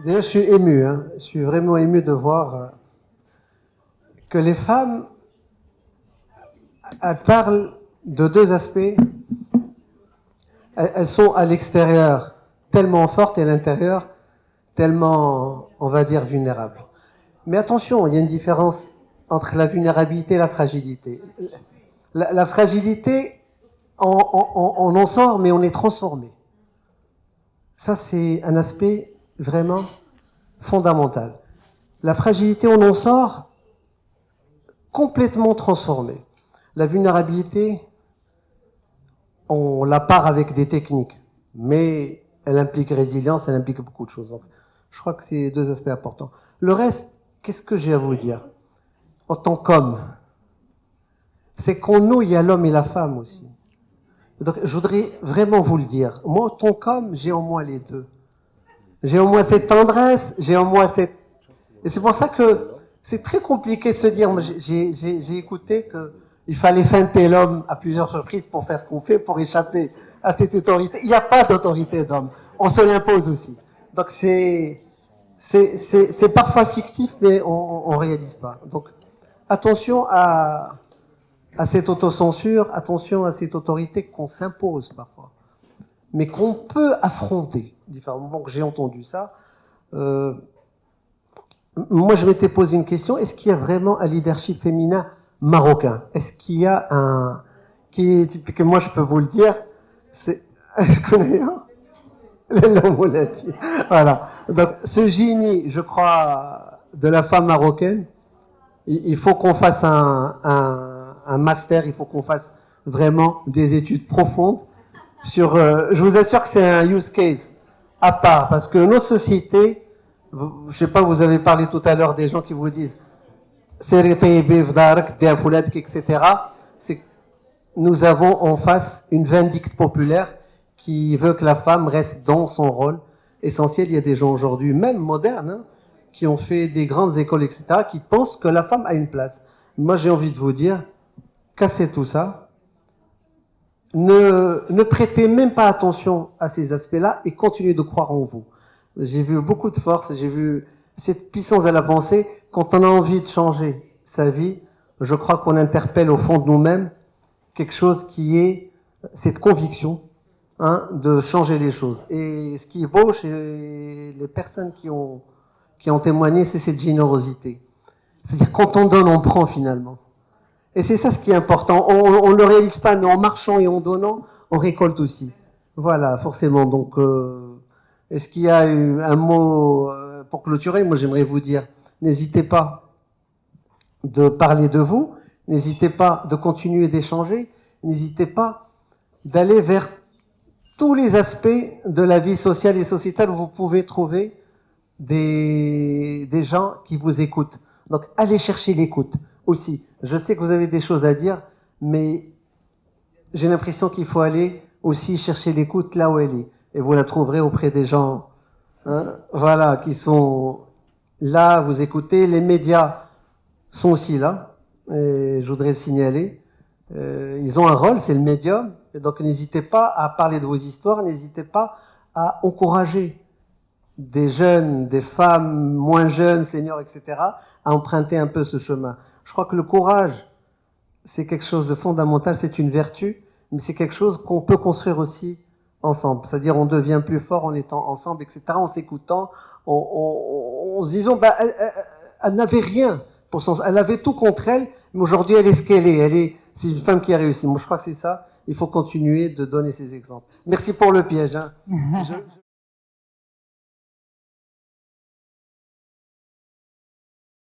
D'ailleurs, je suis ému, hein. Je suis vraiment ému de voir que les femmes, elles parlent de deux aspects. Elles sont à l'extérieur tellement fortes et à l'intérieur tellement, on va dire, vulnérables. Mais attention, il y a une différence entre la vulnérabilité et la fragilité. La fragilité, on en sort, mais on est transformé. Ça, c'est un aspect vraiment fondamental. La fragilité, on en sort complètement transformé. La vulnérabilité, on la part avec des techniques, mais elle implique résilience, elle implique beaucoup de choses. Donc, je crois que c'est deux aspects importants. Le reste, qu'est-ce que j'ai à vous dire? En tant qu'homme, c'est qu'en nous, il y a l'homme et la femme aussi. Donc, je voudrais vraiment vous le dire. Moi, en tant qu'homme, j'ai en moi les deux. J'ai en moi cette tendresse, j'ai en moi cette... Et c'est pour ça que c'est très compliqué de se dire, j'ai écouté qu'il fallait feinter l'homme à plusieurs reprises pour faire ce qu'on fait, pour échapper à cette autorité. Il n'y a pas d'autorité d'homme. On se l'impose aussi. Donc c'est parfois fictif, mais on ne réalise pas. Donc attention à cette autocensure, attention à cette autorité qu'on s'impose parfois, mais qu'on peut affronter différemment. Donc j'ai entendu ça. Moi, je m'étais posé une question, est-ce qu'il y a vraiment un leadership féminin marocain? Est-ce qu'il y a un... qui est typique, moi je peux vous le dire, c'est... Je connais un voilà. Donc, ce génie, je crois, de la femme marocaine, il faut qu'on fasse un master, il faut qu'on fasse vraiment des études profondes sur... je vous assure que c'est un use case à part, parce que notre société... Je sais pas, vous avez parlé tout à l'heure des gens qui vous disent etc. C'est nous avons en face une vindicte populaire qui veut que la femme reste dans son rôle essentiel. Il y a des gens aujourd'hui, même modernes, hein, qui ont fait des grandes écoles, etc., qui pensent que la femme a une place. Moi, j'ai envie de vous dire, cassez tout ça. Ne prêtez même pas attention à ces aspects-là et continuez de croire en vous. J'ai vu beaucoup de force, j'ai vu cette puissance à la pensée. Quand on a envie de changer sa vie, je crois qu'on interpelle au fond de nous-mêmes quelque chose qui est cette conviction, hein, de changer les choses. Et ce qui est beau chez les personnes qui ont témoigné, c'est cette générosité. C'est-à-dire quand on donne, on prend finalement. Et c'est ça ce qui est important. On ne le réalise pas, mais en marchant et en donnant, on récolte aussi. Voilà, forcément. Donc... est-ce qu'il y a un mot pour clôturer? Moi, j'aimerais vous dire, n'hésitez pas de parler de vous, n'hésitez pas de continuer d'échanger, n'hésitez pas d'aller vers tous les aspects de la vie sociale et sociétale où vous pouvez trouver des gens qui vous écoutent. Donc, allez chercher l'écoute aussi. Je sais que vous avez des choses à dire, mais j'ai l'impression qu'il faut aller aussi chercher l'écoute là où elle est. Et vous la trouverez auprès des gens, hein, voilà, qui sont là, vous écoutez. Les médias sont aussi là, et je voudrais le signaler. Ils ont un rôle, c'est le médium. Et donc n'hésitez pas à parler de vos histoires, n'hésitez pas à encourager des jeunes, des femmes moins jeunes, seniors, etc., à emprunter un peu ce chemin. Je crois que le courage, c'est quelque chose de fondamental, c'est une vertu, mais c'est quelque chose qu'on peut construire aussi ensemble. C'est-à-dire on devient plus fort en étant ensemble, etc., en s'écoutant, en se disant, bah, elle n'avait rien pour son... Elle avait tout contre elle, mais aujourd'hui elle est ce qu'elle est. C'est une femme qui a réussi. Moi je crois que c'est ça. Il faut continuer de donner ces exemples. Merci pour le piège. Hein.